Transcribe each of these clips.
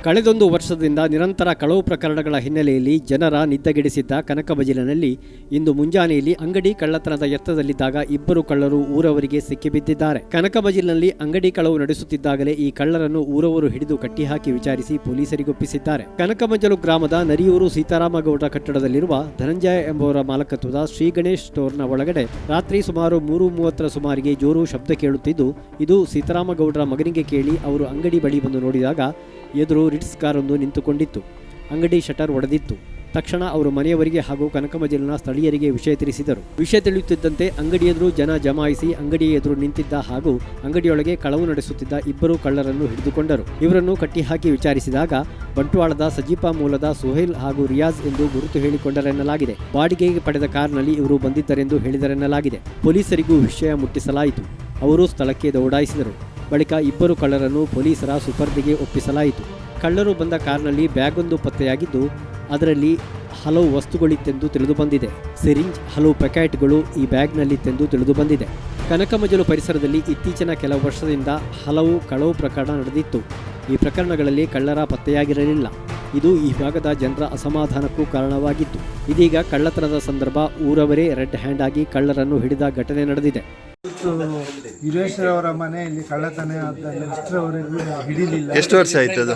ಕಳೆದೊಂದು ವರ್ಷದಿಂದ ನಿರಂತರ ಕಳವು ಪ್ರಕರಣಗಳ ಹಿನ್ನೆಲೆಯಲ್ಲಿ ಜನರ ನಿದ್ದೆಗೆಡಿಸಿದ್ದ ಕನಕಬಜಿಲಿನಲ್ಲಿ ಇಂದು ಮುಂಜಾನೆಯಲ್ಲಿ ಅಂಗಡಿ ಕಳ್ಳತನದ ಯತ್ನದಲ್ಲಿದ್ದಾಗ ಇಬ್ಬರು ಕಳ್ಳರು ಊರವರಿಗೆ ಸಿಕ್ಕಿಬಿದ್ದಿದ್ದಾರೆ. ಕನಕಬಜಿಲಿನಲ್ಲಿ ಅಂಗಡಿ ಕಳವು ನಡೆಸುತ್ತಿದ್ದಾಗಲೇ ಈ ಕಳ್ಳರನ್ನು ಊರವರು ಹಿಡಿದು ಕಟ್ಟಿಹಾಕಿ ವಿಚಾರಿಸಿ ಪೊಲೀಸರಿಗೊಪ್ಪಿಸಿದ್ದಾರೆ. ಕನಕಮಂಜಲು ಗ್ರಾಮದ ನರಿಯೂರು ಸೀತಾರಾಮಗೌಡ ಕಟ್ಟಡದಲ್ಲಿರುವ ಧನಂಜಯ ಎಂಬುವರ ಮಾಲಕತ್ವದ ಶ್ರೀ ಗಣೇಶ್ ಸ್ಟೋರ್ನ ಒಳಗಡೆ ರಾತ್ರಿ ಸುಮಾರು 3:30 ಸುಮಾರಿಗೆ ಜೋರು ಶಬ್ದ ಕೇಳುತ್ತಿದ್ದು, ಇದು ಸೀತಾರಾಮಗೌಡರ ಮಗನಿಗೆ ಕೇಳಿ ಅವರು ಅಂಗಡಿ ಬಳಿ ಬಂದು ನೋಡಿದಾಗ ಎದುರು ರಿಟ್ಸ್ ಕಾರೊಂದು ನಿಂತುಕೊಂಡಿತ್ತು. ಅಂಗಡಿ ಶಟರ್ ಒಡೆದಿತ್ತು. ತಕ್ಷಣ ಅವರು ಮನೆಯವರಿಗೆ ಹಾಗೂ ಕನಕಮಂಜಲಿನ ಸ್ಥಳೀಯರಿಗೆ ವಿಷಯ ತಿಳಿಸಿದರು. ವಿಷಯ ತಿಳಿಯುತ್ತಿದ್ದಂತೆ ಅಂಗಡಿ ಎದುರು ಜನ ಜಮಾಯಿಸಿ ಅಂಗಡಿ ಎದುರು ನಿಂತಿದ್ದ ಹಾಗೂ ಅಂಗಡಿಯೊಳಗೆ ಕಳವು ನಡೆಸುತ್ತಿದ್ದ ಇಬ್ಬರು ಕಳ್ಳರನ್ನು ಹಿಡಿದುಕೊಂಡರು. ಇವರನ್ನು ಕಟ್ಟಿಹಾಕಿ ವಿಚಾರಿಸಿದಾಗ ಬಂಟ್ವಾಳದ ಸಜೀಪಾ ಮೂಲದ ಸುಹೇಲ್ ಹಾಗೂ ರಿಯಾಜ್ ಎಂದು ಗುರುತು ಹೇಳಿಕೊಂಡರೆನ್ನಲಾಗಿದೆ. ಬಾಡಿಗೆಗೆ ಪಡೆದ ಕಾರ್ನಲ್ಲಿ ಇವರು ಬಂದಿದ್ದರೆಂದು ಹೇಳಿದರೆನ್ನಲಾಗಿದೆ. ಪೊಲೀಸರಿಗೂ ವಿಷಯ ಮುಟ್ಟಿಸಲಾಯಿತು. ಅವರು ಸ್ಥಳಕ್ಕೆ ದೌಡಾಯಿಸಿದರು. ಬಳಿಕ ಇಬ್ಬರು ಕಳ್ಳರನ್ನು ಪೊಲೀಸರ ಸುಪರ್ದಿಗೆ ಒಪ್ಪಿಸಲಾಯಿತು. ಕಳ್ಳರು ಬಂದ ಕಾರ್ನಲ್ಲಿ ಬ್ಯಾಗೊಂದು ಪತ್ತೆಯಾಗಿದ್ದು, ಅದರಲ್ಲಿ ಹಲವು ವಸ್ತುಗಳಿತ್ತೆಂದು ತಿಳಿದುಬಂದಿದೆ. ಸಿರಿಂಜ್, ಹಲವು ಪ್ಯಾಕೆಟ್ಗಳು ಈ ಬ್ಯಾಗ್ನಲ್ಲಿತ್ತೆಂದು ತಿಳಿದುಬಂದಿದೆ. ಕನಕಮಂಜಲು ಪರಿಸರದಲ್ಲಿ ಇತ್ತೀಚಿನ ಕೆಲವು ವರ್ಷದಿಂದ ಹಲವು ಕಳವು ಪ್ರಕರಣ ನಡೆದಿತ್ತು. ಈ ಪ್ರಕರಣಗಳಲ್ಲಿ ಕಳ್ಳರ ಪತ್ತೆಯಾಗಿರಲಿಲ್ಲ. ಇದು ಈ ಭಾಗದ ಜನರ ಅಸಮಾಧಾನಕ್ಕೂ ಕಾರಣವಾಗಿತ್ತು. ಇದೀಗ ಕಳ್ಳತನದ ಸಂದರ್ಭ ಊರವರೇ ರೆಡ್ ಹ್ಯಾಂಡ್ ಆಗಿ ಕಳ್ಳರನ್ನು ಹಿಡಿದ ಘಟನೆ ನಡೆದಿದೆ. ಯುರೇಶ್ವರ ಮನೆಯಲ್ಲಿ ಕಳ್ಳತನ ಅಷ್ಟರವರೆಗೂ ಹಿಡಿಲಿಲ್ಲ. ಎಷ್ಟು ವರ್ಷ ಆಯ್ತು ಅದು?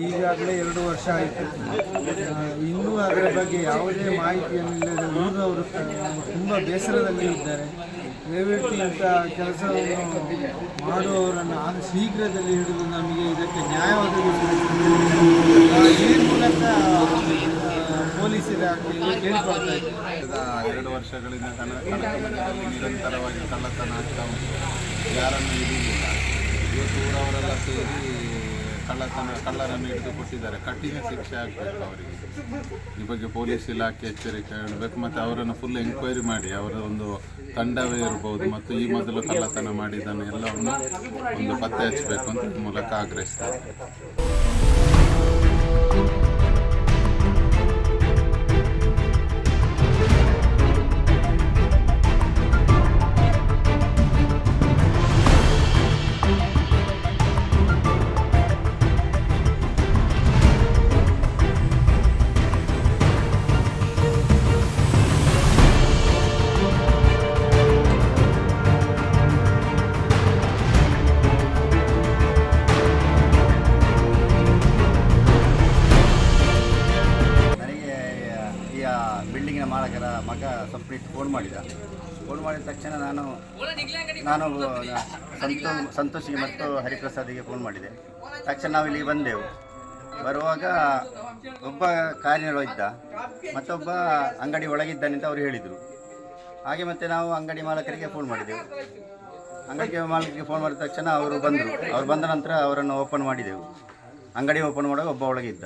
ಈಗಾಗಲೇ 2 ವರ್ಷ ಆಯಿತು. ಇನ್ನೂ ಅದರ ಬಗ್ಗೆ ಯಾವುದೇ ಮಾಹಿತಿಯನ್ನಿಲ್ಲದೆ ಊರವರು ತುಂಬ ಬೇಸರದಲ್ಲಿ ಇದ್ದಾರೆ. ದಯವಿಟ್ಟು ಇಂಥ ಕೆಲಸವನ್ನು ಮಾಡುವವರನ್ನು ಶೀಘ್ರದಲ್ಲಿ ಹಿಡಿದು ನಮಗೆ ಇದಕ್ಕೆ ನ್ಯಾಯ ಒದಗಿಸಬೇಕು. ಈ ಮೂಲಕ ಪೊಲೀಸ್ ಇಲಾಖೆಯಲ್ಲಿ ಕೇಳಿಕೊಳ್ತಾ ಇದ್ದಾರೆ. 2 ವರ್ಷಗಳಿಂದ ಕನಕಮಂಜಲಿನಲ್ಲಿ ನಿರಂತರವಾಗಿ ಕಳ್ಳತನ ಆಗ್ತಾ ಉಂಟು. ಯಾರನ್ನು ಹಿಡಿಯಲಿಲ್ಲ. ಇವತ್ತು ಊರವರೆಲ್ಲ ಸೇರಿ ಕಳ್ಳರನ್ನು ಹಿಡಿದು ಕೊಟ್ಟಿದ್ದಾರೆ. ಕಠಿಣ ಶಿಕ್ಷೆ ಆಗಬೇಕು ಅವರಿಗೆ. ಈ ಬಗ್ಗೆ ಪೊಲೀಸ್ ಇಲಾಖೆ ಎಚ್ಚರಿಕೆ ಹೇಳಬೇಕು ಮತ್ತು ಅವರನ್ನು ಫುಲ್ ಎಂಕ್ವೈರಿ ಮಾಡಿ ಅವರ ಒಂದು ತಂಡವೇ ಇರಬಹುದು ಮತ್ತು ಈ ಮೊದಲು ಕಳ್ಳತನ ಮಾಡಿದ್ದನ್ನು ಎಲ್ಲವನ್ನು ಒಂದು ಪತ್ತೆ ಹಚ್ಚಬೇಕು ಅಂತ ಈ ಮೂಲಕ ಆಗ್ರಹಿಸ್ತಾರೆ. ಬಿಲ್ಡಿಂಗಿನ ಮಾಲಕರ ಮಗ ಸಪ್ರೇಟ್ ಫೋನ್ ಮಾಡಿದ ತಕ್ಷಣ ನಾನು ಸಂತೋಷಿಗೆ ಮತ್ತು ಹರಿಪ್ರಸಾದಿಗೆ ಫೋನ್ ಮಾಡಿದೆ. ತಕ್ಷಣ ನಾವು ಇಲ್ಲಿಗೆ ಬಂದೆವು. ಬರುವಾಗ ಒಬ್ಬ ಕಾರ್ಯನಿರ್ವಹಿದ್ದ ಮತ್ತೊಬ್ಬ ಅಂಗಡಿ ಒಳಗಿದ್ದಾನೆ ಅಂತ ಅವರು ಹೇಳಿದರು. ಹಾಗೆ ಮತ್ತೆ ನಾವು ಅಂಗಡಿ ಮಾಲಕರಿಗೆ ಫೋನ್ ಮಾಡಿದೆವು. ಅಂಗಡಿ ಮಾಲಕರಿಗೆ ಫೋನ್ ಮಾಡಿದ ತಕ್ಷಣ ಅವರು ಬಂದರು. ಅವರು ಬಂದ ನಂತರ ಅವರನ್ನು ಓಪನ್ ಮಾಡಿದೆವು. ಅಂಗಡಿ ಓಪನ್ ಮಾಡುವಾಗ ಒಬ್ಬ ಒಳಗಿದ್ದ.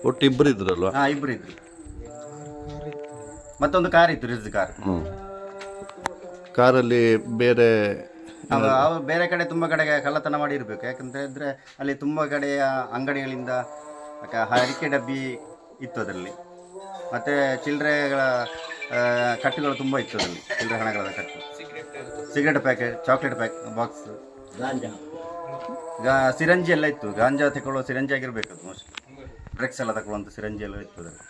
ಒಟ್ಟು ಇಬ್ಬರು ಇದ್ರಲ್ವ? ಹಾಂ, ಇಬ್ಬರು ಇದ್ರು. ಮತ್ತೊಂದು ಕಾರ್ ಇತ್ತು, ರಿಜ್ ಕಾರ್. ಕಾರಲ್ಲಿ ಬೇರೆ ಬೇರೆ ಕಡೆ ತುಂಬ ಕಡೆಗೆ ಕಳ್ಳತನ ಮಾಡಿರಬೇಕು. ಯಾಕಂತ ಹೇಳಿದ್ರೆ ಅಲ್ಲಿ ತುಂಬ ಕಡೆಯ ಅಂಗಡಿಗಳಿಂದ ಹರಿಕೆ ಡಬ್ಬಿ ಇತ್ತು ಅದರಲ್ಲಿ. ಮತ್ತು ಚಿಲ್ಲರೆಗಳ ಕಟ್ಟುಗಳು ತುಂಬ ಇತ್ತು ಅದರಲ್ಲಿ. ಚಿಲ್ಲರೆ ಹಣಗಳ ಕಟ್ಟು, ಸಿಗರೇಟ್ ಪ್ಯಾಕೆಟ್, ಚಾಕ್ಲೇಟ್ ಬಾಕ್ಸ್, ಸಿರಂಜಿ ಎಲ್ಲ ಇತ್ತು. ಗಾಂಜಾ ತಗೊಳ್ಳೋ ಸಿರಂಜಿ ಆಗಿರಬೇಕು ಅದು. ಮೋಸ್ಟ್ಲಿ ಡ್ರಗ್ಸ್ ಎಲ್ಲ ತಗೊಳ್ಳುವಂಥ ಸಿರಂಜಿ ಎಲ್ಲ ಇತ್ತು ಅದರಲ್ಲಿ.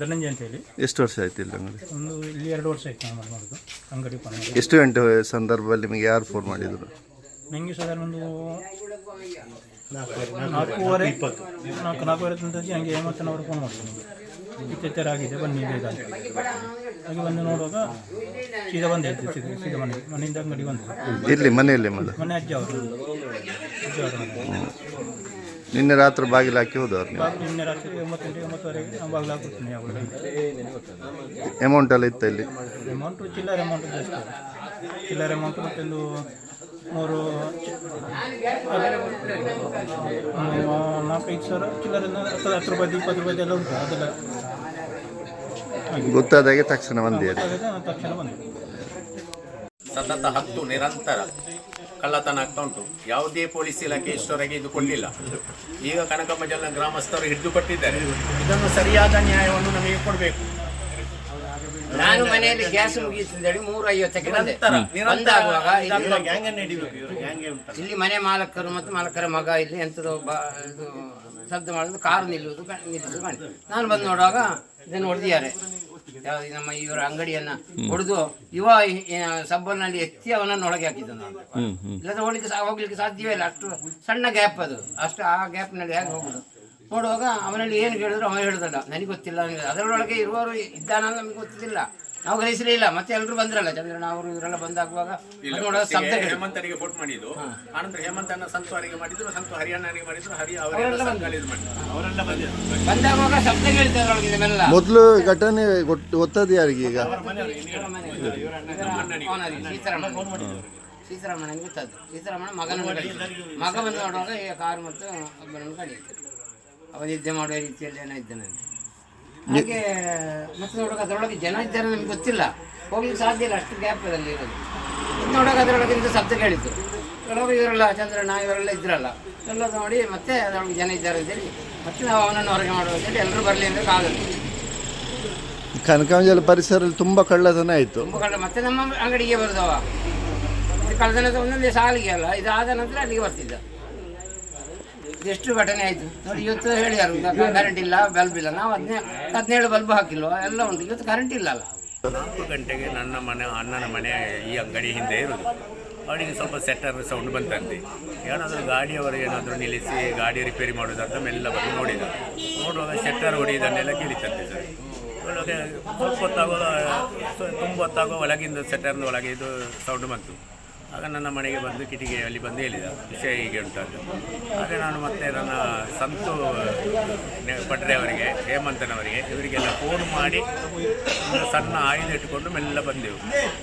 ಧನಂಜಯ ಅಂತ ಹೇಳಿ. ಎಷ್ಟು ವರ್ಷ ಆಯ್ತು ಇಲ್ಲಿ ಅಂಗಡಿ? ಇಲ್ಲಿ 2 ವರ್ಷ ಆಯ್ತು ನಾನು ಮಾಡೋದು ಅಂಗಡಿ. ಎಷ್ಟು ಗಂಟೆ ಸಂದರ್ಭದಲ್ಲಿ ನಿಮಗೆ ಯಾರು ಫೋನ್ ಮಾಡಿದರು? ನನಗೆ ಸಾಧಾರಣ ಒಂದು 4:20 ತಂದಾಗಿ ಹಂಗೆ ಹೇಮಂತನವರು ಫೋನ್ ಮಾಡಿದ್ರು. ನಮಗೆ ಇತ್ತೆತ್ತರ ಆಗಿದೆ, ಬನ್ನಿ ಬೇಗ ಅಂತ. ಹಾಗೆ ಬಂದು ನೋಡುವಾಗ ಸೀದಾ ಬಂದೆ, ಸೀದಾ ಮನೆಯಿಂದ ಅಂಗಡಿ ಬಂದು ಇಲ್ಲಿ ಮನೆಯಲ್ಲಿ ಮನೆ ಅಜ್ಜ ಅವರು ನಿನ್ನೆ ರಾತ್ರಿ ಬಾಗಿಲು ಹಾಕಿ ಹೋದವ್ರು ನೀವು? ನಿನ್ನೆ ರಾತ್ರಿ 9:09ವರೆಗೆ ನಾವು ಬಾಗಿಲು ಹಾಕ್ಬಿಡ್ತೀನಿ. ಯಾವಾಗ ಅಮೌಂಟ್ ಎಲ್ಲ ಇತ್ತು ಇಲ್ಲಿ? ಅಮೌಂಟು ಚಿಲ್ಲರೆ ಅಮೌಂಟ್ ಜಾಸ್ತಿ. ಚಿಲ್ಲರೆ ಅಮೌಂಟು ಮತ್ತೊಂದು 4-5 ಸಾವಿರ ಚಿಲ್ಲರೆ 10 ರೂಪಾಯಿ 20 ರೂಪಾಯಿ ಎಲ್ಲ ಉಂಟು. ಅದೆಲ್ಲ ಗೊತ್ತಾದಾಗೆ ತಕ್ಷಣ ಬಂದಿದೆ. ತಕ್ಷಣ ಬಂದಿದೆ. ಸತತ 10 ನಿರಂತರ ಕಳ್ಳತನ ಆಗ್ತಾ ಉಂಟು. ಯಾವುದೇ ಪೊಲೀಸ್ ಇಲಾಖೆ ಇಷ್ಟವರೆಗೆ ಇದು ಕೊಡಲಿಲ್ಲ. ಈಗ ಕನಕಮಂಜಲಿನ ಗ್ರಾಮಸ್ಥರು ಹಿಡಿದು ಕೊಟ್ಟಿದ್ದಾರೆ. ಇದನ್ನು ಸರಿಯಾದ ನ್ಯಾಯವನ್ನು ನಮಗೆ ಕೊಡಬೇಕು. ನಾನು ಮನೆಯಲ್ಲಿ ಗ್ಯಾಸ್ ಮುಗಿಸ್ತೇಳಿ 3:50ಕ್ಕೆ ಬಂದೆ. ಬಂದಾಗುವಾಗ ಇಲ್ಲಿ ಮನೆ ಮಾಲಕರು ಮತ್ತು ಮಾಲಕರ ಮಗ ಇಲ್ಲಿ ಎಂಥದೋ ಇದು ಶಬ್ದ ಮಾಡೋದು, ಕಾರು ನಿಲ್ಲುವುದು ಕಾಣಿ. ನಾನು ಬಂದು ನೋಡುವಾಗ ಇದನ್ನು ಹೊಡೆದಿದ್ದಾರೆ. ಯಾವುದು ನಮ್ಮ ಇವರ ಅಂಗಡಿಯನ್ನ ಹೊಡೆದು ಸಬ್ಬನಲ್ಲಿ ಎತ್ತಿ ಅವನನ್ನು ಒಳಗೆ ಹಾಕಿದ್ದ. ನಾನು ಇಲ್ಲದ ಹೋಗ್ಲಿಕ್ಕೆ ಸಾಧ್ಯವೇ ಇಲ್ಲ, ಅಷ್ಟು ಸಣ್ಣ ಗ್ಯಾಪ್ ಅದು. ಅಷ್ಟು ಆ ಗ್ಯಾಪ್ನಲ್ಲಿ ಹೇಗೆ ಹೋಗುದು ನೋಡುವಾಗ ಅವನಲ್ಲಿ ಏನು ಹೇಳಿದ್ರು ಅವನು ಹೇಳಿದಲ್ಲ, ನನಗೆ ಗೊತ್ತಿಲ್ಲ. ಅದರೊಳಗೆ ಇರುವವರು ಇದ್ದಾನ ನಮಗೆ ಗೊತ್ತಿಲ್ಲ, ನಾವು ಗ್ರಹಿಸಲಿಲ್ಲ. ಮತ್ತೆ ಎಲ್ಲರೂ ಬಂದ್ರಲ್ಲ, ಚಂದ್ರಣ್ಣ ಅವರು ಇವರೆಲ್ಲ ಬಂದಾಗುವಾಗ ಶಬ್ದ ಹೇಮಂತನಿಗೆ ಫೋಟ್ ಮಾಡಿದ್ದು. ಆನಂತರ ಹೇಮಂತನ ಸಂತೋರಿಗೆ ಮಾಡಿದ್ರು, ಸಂತು ಹರಿಯಾಣನಿಗೆ ಮಾಡಿದ್ರು, ಅವರೆಲ್ಲ ಬಂದಾಗುವಾಗ ಶಬ್ದ ಕೇಳಿದ್ರು ಅದರೊಳಗೆ. ಇದನ್ನೆಲ್ಲ ಮೊದಲು ಘಟನೆ ಗೊತ್ತದ ಯಾರಿಗೆ ಈಗ? ಸೀತಾರಾಮಣ್ಣನಿಗೆ ಗೊತ್ತಾದ್ದು. ಸೀತಾರಾಮಣ್ಣ ಮಗ ಬಂದು ನೋಡುವಾಗ ಈ ಕಾರು ಮತ್ತು ಒಬ್ಬನನ್ನು ಕಡಿಯುತ್ತೆ. ಅವ ನಿದ್ದೆ ಮಾಡುವ ರೀತಿಯಲ್ಲಿ ಏನೋ ಇದ್ದಾನಂತೆ. ಹಾಗೆ ಮತ್ತೆ ನೋಡುವಾಗ ಅದರೊಳಗೆ ಜನ ಇದ್ದಾರೆ ನಮ್ಗೆ ಗೊತ್ತಿಲ್ಲ, ಹೋಗ್ಲಿಕ್ಕೆ ಸಾಧ್ಯ ಇಲ್ಲ, ಅಷ್ಟು ಗ್ಯಾಪಲ್ಲಿ ಇರೋದು. ನೋಡುವಾಗ ಅದರೊಳಗಿಂತ ಶಬ್ದ ಕೇಳಿತು. ಒಳಗೆ ಇವರೆಲ್ಲ ಚಂದ್ರಣ್ಣ ಇವರೆಲ್ಲ ಇದ್ರಲ್ಲ, ಎಲ್ಲ ನೋಡಿ ಮತ್ತೆ ಅದರೊಳಗೆ ಜನ ಇದ್ದಾರೆ ಅಂತೇಳಿ ಮತ್ತೆ ನಾವು ಅವನನ್ನು ಹೊರಗೆ ಮಾಡುವ ಅಂತೇಳಿ ಎಲ್ಲರೂ ಬರಲಿ ಅಂದರೆ ಆಗಲ್ಲ. ಕನಕಮಂಜಲ ಪರಿಸರದಲ್ಲಿ ತುಂಬ ಕಳ್ಳತನ ಆಯಿತು. ತುಂಬ ಕಳ್ಳ ಮತ್ತೆ ನಮ್ಮ ಅಂಗಡಿಗೆ ಬರುದವ. ಕಳ್ಳತನದ ಒಂದೊಂದೇ ಸಾಲಿಗೆ ಅಲ್ಲ, ಇದಾದ ನಂತರ ಅಲ್ಲಿಗೆ ಬರ್ತಿದ್ದ. ಎಷ್ಟು ಘಟನೆ ಆಯಿತು ನೋಡಿ. ಇವತ್ತು ಹೇಳಿಯಾರು ಕರೆಂಟ್ ಇಲ್ಲ, ಬಲ್ಬ್ ಇಲ್ಲ. ನಾವು 17 ಬಲ್ಬ್ ಹಾಕಿಲ್ವ, ಎಲ್ಲ ಉಂಟು. ಇವತ್ತು ಕರೆಂಟ್ ಇಲ್ಲ ಅಲ್ಲ. 4 ಗಂಟೆಗೆ ನನ್ನ ಅಣ್ಣನ ಮನೆ ಈ ಅಂಗಡಿ ಹಿಂದೆ ಇರೋದು. ಅವಳಿಗೆ ಸ್ವಲ್ಪ ಸೆಟ್ಟರ್ ಸೌಂಡ್ ಬಂತಂತೆ. ಏನಾದರೂ ಗಾಡಿಯವರು ಏನಾದರೂ ನಿಲ್ಲಿಸಿ ಗಾಡಿ ರಿಪೇರಿ ಮಾಡೋದಂತ ಮೆಲ್ಲ ಬಂದು ನೋಡುವಾಗ ಸೆಟ್ಟರ್ ಹೊಡೆಯೋದನ್ನೆಲ್ಲ ಕೇಳಿತಂತೆ ಸರ್. ಒಳಗೆ ಸ್ವಲ್ಪ ಹೊತ್ತಾಗುವಾಗ ತುಂಬ ಹೊತ್ತಾಗುವ ಒಳಗಿಂದ ಸೆಟ್ಟರ್ನ ಒಳಗೆ ಇದು ಸೌಂಡ್ ಬಂತು. ಆಗ ನನ್ನ ಮನೆಗೆ ಬಂದು ಕಿಟಿಕಿಯಲ್ಲಿ ಬಂದು ಹೇಳಿದ, ವಿಷಯ ಹೀಗೆ ಉಂಟು. ಹಾಗೆ ನಾನು ಮತ್ತೆ ನನ್ನ ಸಂತು ಪಟ್ರೆ ಅವರಿಗೆ, ಹೇಮಂತನವರಿಗೆ, ಇವರಿಗೆಲ್ಲ ಫೋನ್ ಮಾಡಿ ಸಣ್ಣ ಆಯುಧ ಇಟ್ಟುಕೊಂಡು ಮೆಲ್ಲ ಬಂದೆವು.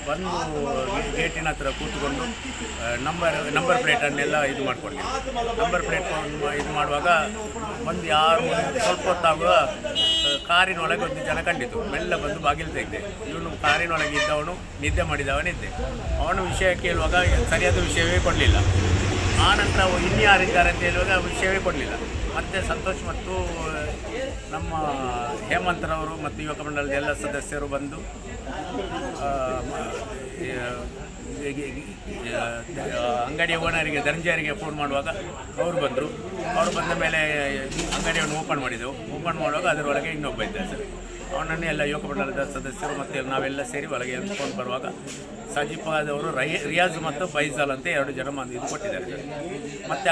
ಬಂದು ಗೇಟಿನ ಹತ್ರ ಕೂತ್ಕೊಂಡು ನಂಬರ್ ಪ್ಲೇಟನ್ನೆಲ್ಲ ಇದು ಮಾಡಿಕೊಂಡೆವು. ನಂಬರ್ ಪ್ಲೇಟ್ ಇದು ಮಾಡುವಾಗ ಒಂದು ಯಾರು ಸ್ವಲ್ಪ ಹೊತ್ತಾಗುವ ಕಾರಿನೊಳಗೆ ಒಂದು ಜನ ಕಂಡಿತು. ಮೆಲ್ಲ ಬಂದು ಬಾಗಿಲು ತೆಗೆದೆ. ಇವನು ಕಾರಿನೊಳಗೆ ಇದ್ದವನು ನಿದ್ದೆ ಮಾಡಿದವನಿದ್ದೆ. ಅವನು ವಿಷಯ ಕೇಳುವಾಗ ಸರಿಯಾದ ವಿಷಯವೇ ಕೊಡಲಿಲ್ಲ. ಆನಂತರ ಇನ್ಯಾರಿದ್ದಾರೆ ಅಂತ ಹೇಳುವಾಗ ವಿಷಯವೇ ಕೊಡಲಿಲ್ಲ. ಮತ್ತು ಸಂತೋಷ್ ಮತ್ತು ನಮ್ಮ ಹೇಮಂತರವರು ಮತ್ತು ಯುವಕ ಮಂಡಲದ ಎಲ್ಲ ಸದಸ್ಯರು ಬಂದು ಅಂಗಡಿಯ ಓನರಿಗೆ ಧನಂಜಯರಿಗೆ ಫೋನ್ ಮಾಡುವಾಗ ಅವರು ಬಂದರು. ಅವರು ಬಂದ ಮೇಲೆ ಅಂಗಡಿಯನ್ನು ಓಪನ್ ಮಾಡಿದೆವು. ಓಪನ್ ಮಾಡುವಾಗ ಅದರೊಳಗೆ ಇನ್ನೊಬ್ಬ ಇದ್ದ ಸರ್. ಅವನನ್ನೇ ಎಲ್ಲ ಯುವಕ ಮಂಡಲದ ಸದಸ್ಯರು ಮತ್ತು ನಾವೆಲ್ಲ ಸೇರಿ ಒಳಗೆ ಎತ್ಕೊಂಡು ಬರುವಾಗ ಸಜಿಪಾದವರು ರಿಯಾಜ್ ಮತ್ತು ಫೈಜಲ್ ಅಂತ 2 ಜನ ಇದು ಕೊಟ್ಟಿದ್ದಾರೆ. ಮತ್ತು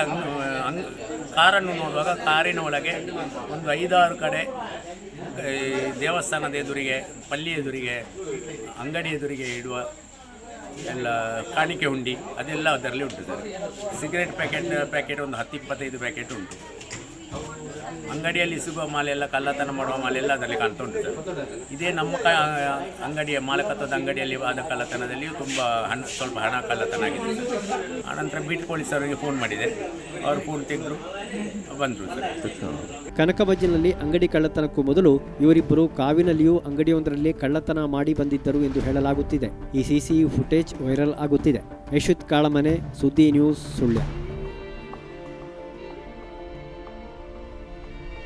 ಕಾರನ್ನು ನೋಡುವಾಗ ಕಾರಿನ ಒಳಗೆ ಒಂದು 5-6 ಕಡೆ ದೇವಸ್ಥಾನದ ಎದುರಿಗೆ, ಪಲ್ಲಿ ಎದುರಿಗೆ, ಅಂಗಡಿ ಎದುರಿಗೆ ಇಡುವ ಎಲ್ಲ ಕಾಣಿಕೆ ಉಂಡಿ ಅದೆಲ್ಲ ಅದರಲ್ಲಿ ಉಂಟು ಸರ್. ಸಿಗರೇಟ್ ಪ್ಯಾಕೆಟ್ ಒಂದು 10-25 ಪ್ಯಾಕೆಟ್ ಉಂಟು. ಅಂಗಡಿಯಲ್ಲಿ ಸಿಗುವ ಮಾಲೆಲ್ಲ, ಕಳ್ಳತನ ಮಾಡುವ ಮಾಲೆಲ್ಲ ಅದರಲ್ಲಿ ಕಾಣ್ತಾ ಉಂಟು ಸರ್. ಇದೇ ನಮ್ಮ ಅಂಗಡಿಯ ಮಾಲಕತ್ವದ ಅಂಗಡಿಯಲ್ಲಿ ಆದ ಕಳ್ಳತನದಲ್ಲಿಯೂ ತುಂಬ ಸ್ವಲ್ಪ ಹಣ ಕಳ್ಳತನ ಆಗಿದೆ ಸರ್. ಆನಂತರ ಬೀಟ್ ಪೊಲೀಸರಿಗೆ ಫೋನ್ ಮಾಡಿದೆ, ಅವರು ಫೋನ್ ತೆಗೆದ್ರು, ಬಂದರು ಸರ್. ಕನಕಬಜ್ಜಿನಲ್ಲಿ ಅಂಗಡಿ ಕಳ್ಳತನಕ್ಕೂ ಮೊದಲು ಇವರಿಬ್ಬರು ಕಾವಿನಲ್ಲಿಯೂ ಅಂಗಡಿಯೊಂದರಲ್ಲಿ ಕಳ್ಳತನ ಮಾಡಿ ಬಂದಿದ್ದರು ಎಂದು ಹೇಳಲಾಗುತ್ತಿದೆ. ಈ ಸಿಸಿಟಿವಿ ಫುಟೇಜ್ ವೈರಲ್ ಆಗುತ್ತಿದೆ. ಯಶುತ್ ಕಾಳಮನೆ, ಸುದ್ದಿ ನ್ಯೂಸ್, ಸುಳ್ಯ.